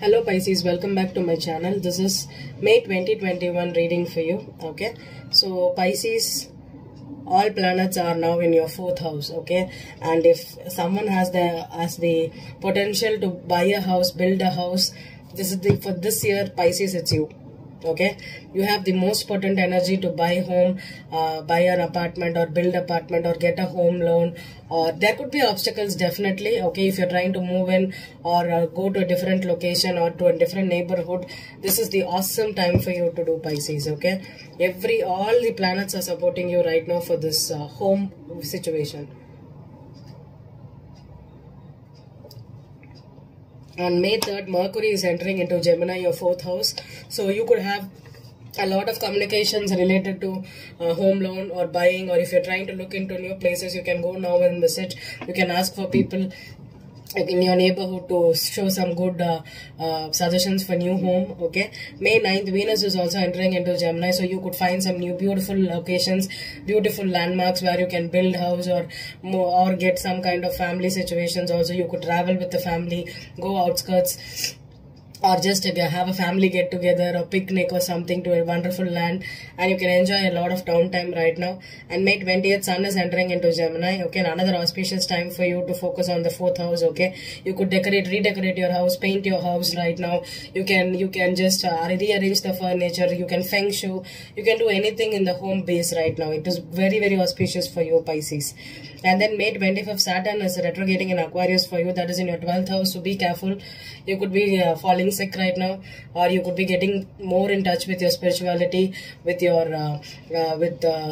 Hello Pisces, welcome back to my channel. This is May 2021 reading for you. Okay, so Pisces, all planets are now in your 4th house. Okay, and if someone has the potential to buy a house, build a house, this is for this year. Pisces, it's you. Okay, you have the most potent energy to buy home, buy an apartment or build apartment or get a home loan, or there could be obstacles definitely. Okay, if you're trying to move in or go to a different location or to a different neighborhood, this is the awesome time for you to do, Pisces. Okay, all the planets are supporting you right now for this home situation. On May 3rd, Mercury is entering into Gemini, your 4th house. So you could have a lot of communications related to home loan or buying, or if you're trying to look into new places, you can go now and visit. You can ask for people in your neighborhood to show some good suggestions for new home. Okay, May 9th, Venus is also entering into Gemini, so you could find some new beautiful locations, beautiful landmarks where you can build house or get some kind of family situations. Also, you could travel with the family, go outskirts, or just have a family get together or picnic or something to a wonderful land, and you can enjoy a lot of downtime right now. And May 20th, Sun is entering into Gemini. Okay, and another auspicious time for you to focus on the 4th house. Okay, you could redecorate your house, paint your house right now. You can just rearrange the furniture. You can feng shui. You can do anything in the home base right now. It is very, very auspicious for you, Pisces. And then May 25th, Saturn is retrograding in Aquarius for you. That is in your 12th house, so be careful. You could be falling sick right now, or you could be getting more in touch with your spirituality, with your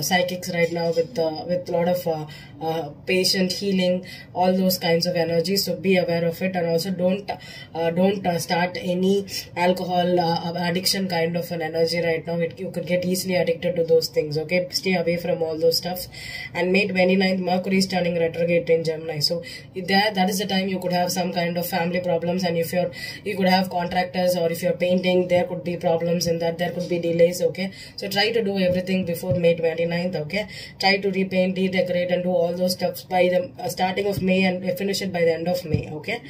psychics right now, with a lot of patient healing, all those kinds of energies. So be aware of it, and also don't start any alcohol addiction kind of an energy right now. You could get easily addicted to those things. Okay, stay away from all those stuff. And May 29th, Mercury is turning retrograde in Gemini, so that is the time you could have some kind of family problems. And if you could have contractors, or if you're painting, there could be problems in that. There could be delays. Okay, so try to do everything before May 29th. Okay, try to repaint, redecorate, and do all those stuff by the starting of May, and finish it by the end of May. Okay.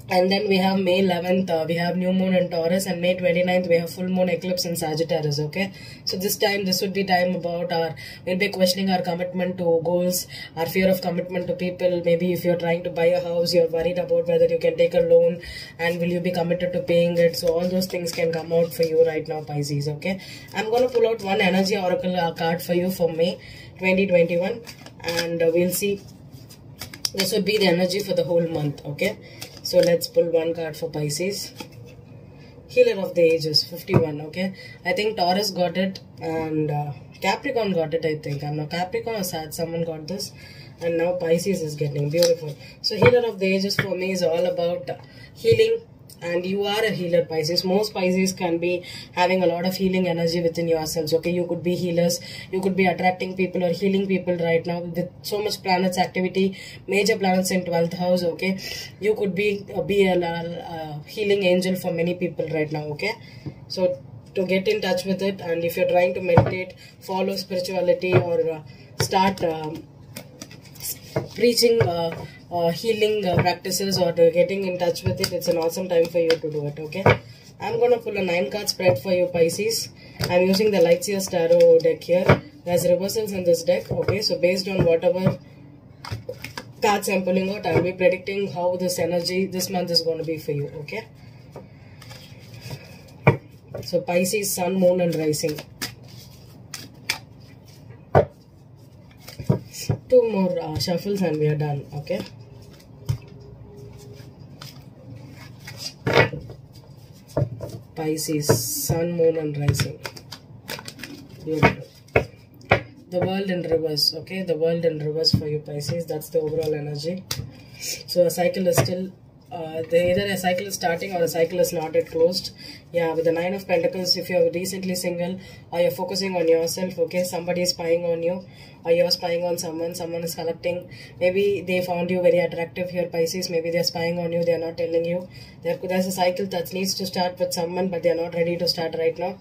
And then we have May 11th, we have new moon in Taurus, and May 29th, we have full moon eclipse in Sagittarius. Okay, so this would be time about we'll be questioning our commitment to goals, our fear of commitment to people. Maybe if you're trying to buy a house, you're worried about whether you can take a loan and will you be committed to paying it. So all those things can come out for you right now, Pisces. Okay, I'm going to pull out one energy oracle card for you for May 2021, and we'll see. This would be the energy for the whole month. Okay, so let's pull one card for Pisces. Healer of the Ages, 51. Okay, I think Taurus got it, and Capricorn got it. I think I'm not Capricorn or Sag. Someone got this, and now Pisces is getting beautiful. So Healer of the Ages for me is all about healing. And you are a healer, Pisces. Most Pisces can be having a lot of healing energy within yourselves. Okay, you could be healers. You could be attracting people or healing people right now with so much planets activity, major planets in 12th house. Okay, you could be a healing angel for many people right now. Okay, so to get in touch with it, and if you're trying to meditate, follow spirituality, or start preaching healing practices, or getting in touch with it, it's an awesome time for you to do it. Okay, I'm gonna pull a 9-card spread for you, Pisces. I'm using the Lightseers Tarot deck here. There's reversals in this deck. Okay, so based on whatever cards I'm pulling out, I'll be predicting how this energy this month is going to be for you. Okay, so Pisces, Sun, Moon, and Rising. Two more shuffles and we are done. Okay, Pisces, Sun, Moon, and Rising. Beautiful. The World in reverse. Okay, the World in reverse for you, Pisces. That's the overall energy. So a cycle is still either a cycle is starting or a cycle is not yet closed. Yeah, with the 9 of Pentacles, if you're recently single or you're focusing on yourself, okay, somebody is spying on you, or you're spying on someone is collecting. Maybe they found you very attractive here, Pisces. Maybe they're spying on you, they're not telling you. There's a cycle that needs to start with someone, but they're not ready to start right now.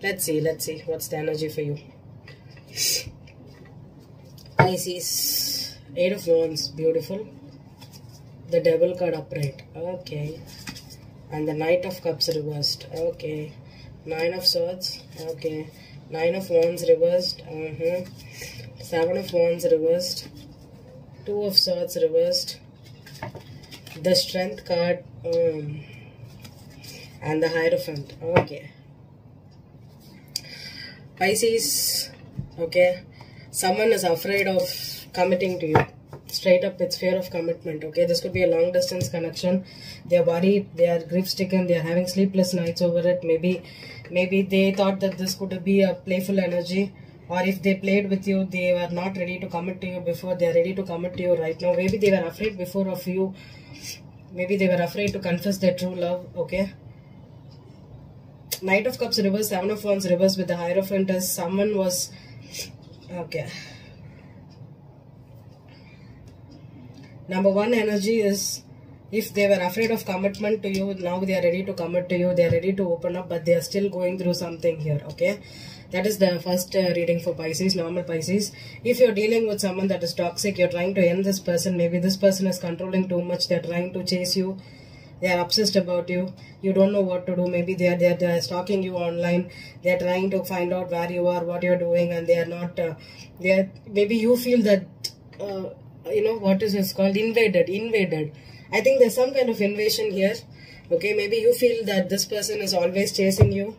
Let's see what's the energy for you. Pisces, 8 of Wands, beautiful. The Devil card upright. Okay. and the Knight of Cups reversed. Okay, Nine of Swords. Okay, Nine of Wands reversed. Seven of Wands reversed. Two of Swords reversed. The Strength card and the Hierophant. Okay, Pisces. Okay, someone is afraid of committing to you. Straight up, it's fear of commitment. Okay, this could be a long distance connection. They are worried, they are grief stricken, they are having sleepless nights over it. Maybe they thought that this could be a playful energy, or if they played with you, they were not ready to commit to you before. They are ready to commit to you right now. Maybe they were afraid before of you. Maybe they were afraid to confess their true love. Okay, Knight of Cups reverse, Seven of Wands reverse with the Hierophant as someone was. Okay, number one energy is, if they were afraid of commitment to you, now they are ready to commit to you. They are ready to open up, but they are still going through something here. Okay, that is the first reading for Pisces, normal Pisces. If you're dealing with someone that is toxic, you're trying to end this person. Maybe this person is controlling too much. They're trying to chase you. They are obsessed about you. You don't know what to do. Maybe they are stalking you online. They are trying to find out where you are, what you're doing, and they are not. Maybe you feel that. You know what is this called? Invaded. I think there's some kind of invasion here. Okay, maybe you feel that this person is always chasing you.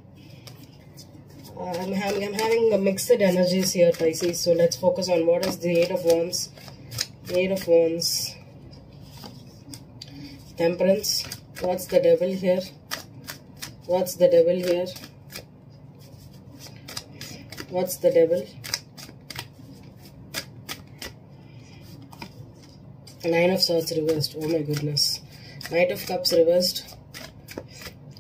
I'm having a mixed energies here, Pisces. So let's focus on what is the Eight of Wands. Eight of Wands. Temperance. What's the Devil here? What's the Devil here? What's the Devil? Nine of Swords reversed. Oh my goodness. Knight of Cups reversed.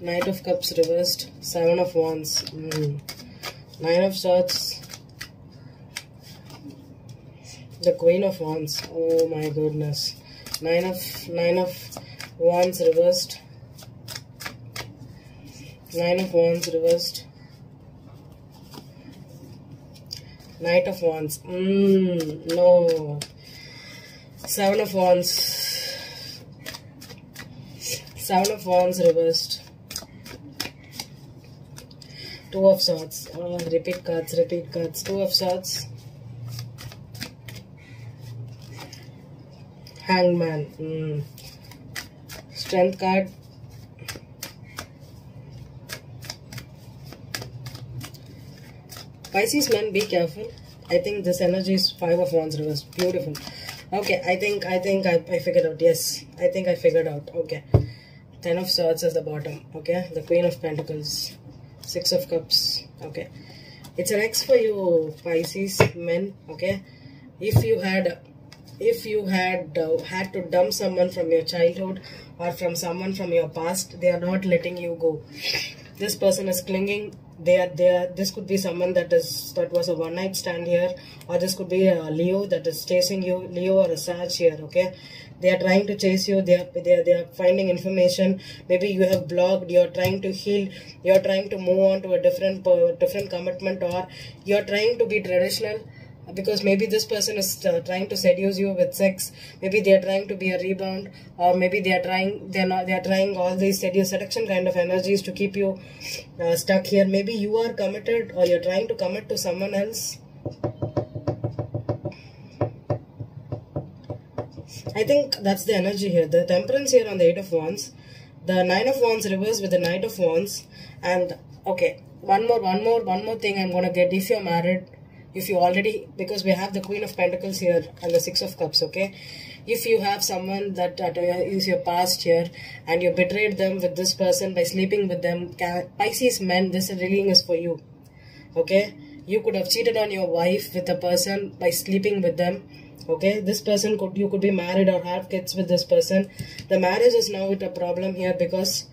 Knight of Cups reversed. Seven of Wands. Nine of Swords. The Queen of Wands. Oh my goodness. Nine of Wands reversed. Nine of Wands reversed. Knight of Wands. No. Seven of Wands. Seven of Wands reversed. Two of Swords. Repeat cards. Two of Swords. Hangman. Strength card. Pisces men, be careful. I think this energy is Five of Wands reversed. Beautiful. Okay, I think I figured out. Yes, I think I figured out. Okay, Ten of Swords is the bottom. Okay, the Queen of Pentacles, Six of Cups. Okay, it's an X for you, Pisces men. Okay, if you had had to dump someone from your childhood or from someone from your past, they are not letting you go. This person is clinging. This could be someone that was a one night stand here, or this could be a Leo that is chasing you, Leo or a Sag here. Okay, they are trying to chase you. They are finding information. Maybe you have blocked. You are trying to heal. You are trying to move on to a different commitment, or you are trying to be traditional. Because maybe this person is trying to seduce you with sex. Maybe they are trying to be a rebound, or maybe they are trying all these seduction kind of energies to keep you stuck here. Maybe you are committed, or you're trying to commit to someone else. I think that's the energy here. The Temperance here on the Eight of Wands, the Nine of Wands reversed with the Knight of Wands, and okay, one more thing I'm gonna get. If you're married. If you already, because we have the Queen of Pentacles here and the Six of Cups, okay? If you have someone that is your past here and you betrayed them with this person by sleeping with them, Pisces men, this reading is for you, okay? You could have cheated on your wife with a person by sleeping with them, okay? This person, you could be married or have kids with this person. The marriage is now with a problem here because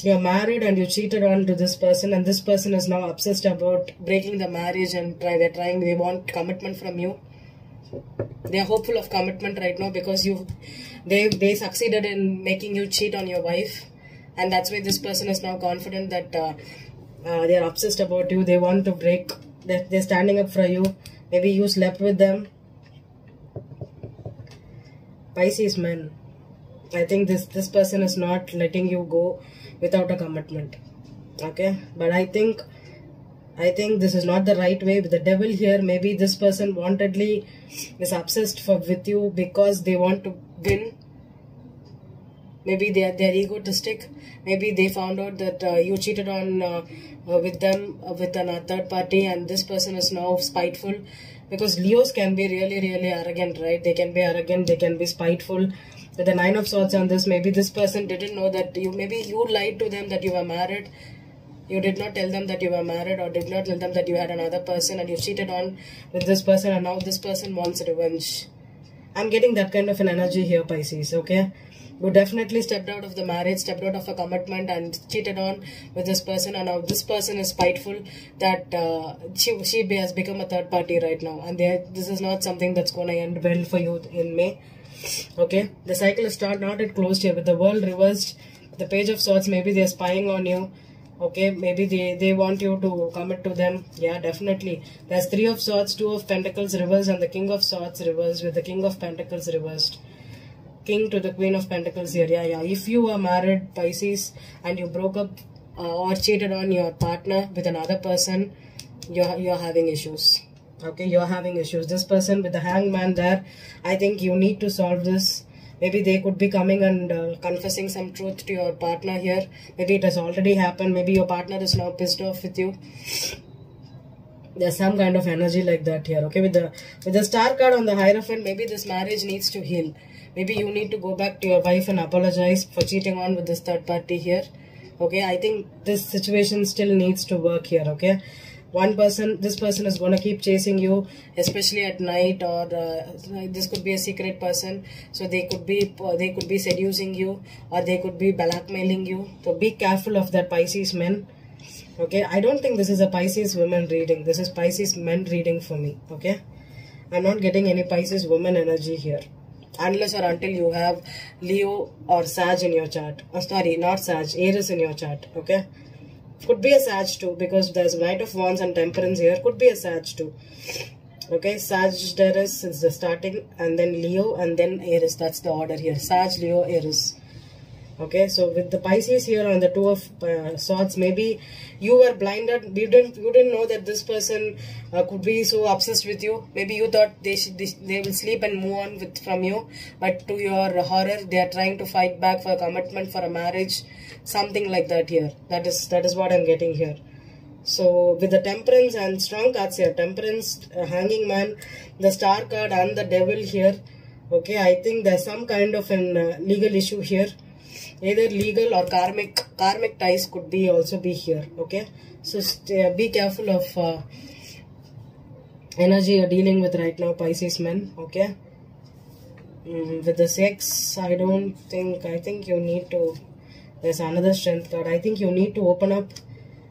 you're married and you cheated on to this person, and this person is now obsessed about breaking the marriage, and they want commitment from you. They are hopeful of commitment right now because they succeeded in making you cheat on your wife, and that's why this person is now confident that they are obsessed about you. They want to break. They're standing up for you. Maybe you slept with them. Pisces men. I think this person is not letting you go without a commitment. Okay, but I think this is not the right way. With the devil here, maybe this person wantedly is obsessed with you because they want to win. Maybe they're egotistic. Maybe they found out that you cheated on with them with a third party, and this person is now spiteful. Because Leos can be really, really arrogant, right? They can be arrogant. They can be spiteful. With the 9 of Swords on this, maybe this person didn't know that maybe you lied to them that you were married. You did not tell them that you were married, or did not tell them that you had another person and you cheated on with this person, and now this person wants revenge. I'm getting that kind of an energy here, Pisces, okay? You definitely stepped out of the marriage, stepped out of a commitment and cheated on with this person, and now this person is spiteful that she has become a third party right now, and this is not something that's going to end well for you in May. Okay, the cycle is not yet closed here with the World reversed, the Page of Swords. Maybe they're spying on you. Okay, maybe they want you to commit to them. Yeah, definitely. There's 3 of Swords, 2 of Pentacles reversed, and the King of Swords reversed with the King of Pentacles reversed. King to the Queen of Pentacles here. Yeah. If you are married, Pisces, and you broke up or cheated on your partner with another person, you're having issues. Okay, you're having issues. This person with the Hangman there, I think you need to solve this. Maybe they could be coming and confessing some truth to your partner here. Maybe it has already happened. Maybe your partner is now pissed off with you. There's some kind of energy like that here. Okay, with the Star card on the Hierophant, maybe this marriage needs to heal. Maybe you need to go back to your wife and apologize for cheating on with this third party here. Okay, I think this situation still needs to work here. Okay, this person is going to keep chasing you, especially at night, or this could be a secret person. So they could be seducing you, or they could be blackmailing you. So be careful of that, Pisces men. Okay, I don't think this is a Pisces women reading. This is Pisces men reading for me. Okay, I'm not getting any Pisces woman energy here. Unless or until you have Leo or Sag in your chart. Oh, sorry, not Sag, Aries in your chart. Okay, could be a Sag too, because there's Knight of Wands and Temperance here. Could be a Sag too. Okay, Sagittarius is the starting, and then Leo, and then Aries. That's the order here. Sag, Leo, Aries. Okay, so with the Pisces here on the 2 of Swords, maybe you were blinded. You didn't know that this person could be so obsessed with you. Maybe you thought they will sleep and move on from you, but to your horror, they are trying to fight back for a commitment, for a marriage, something like that here. That is what I'm getting here. So with the Temperance and strong cards here, Temperance, Hanging Man, the Star card, and the Devil here. Okay, I think there's some kind of an legal issue here. Either legal or karmic ties could be also be here. Okay, so be careful of energy you're dealing with right now, Pisces men. Okay, with the Sex, I think you need to, there's another Strength card. I think you need to open up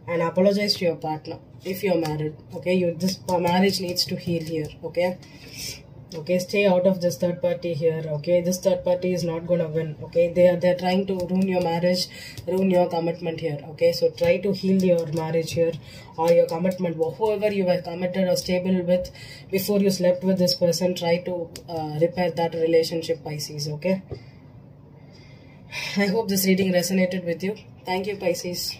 and apologize to your partner if you're married. Okay, this marriage needs to heal here. Okay, stay out of this third party here. Okay, this third party is not gonna win. Okay, they're trying to ruin your marriage, ruin your commitment here. Okay, so try to heal your marriage here, or your commitment. Whoever you were committed or stable with before you slept with this person, try to repair that relationship, Pisces. Okay, I hope this reading resonated with you. Thank you, Pisces.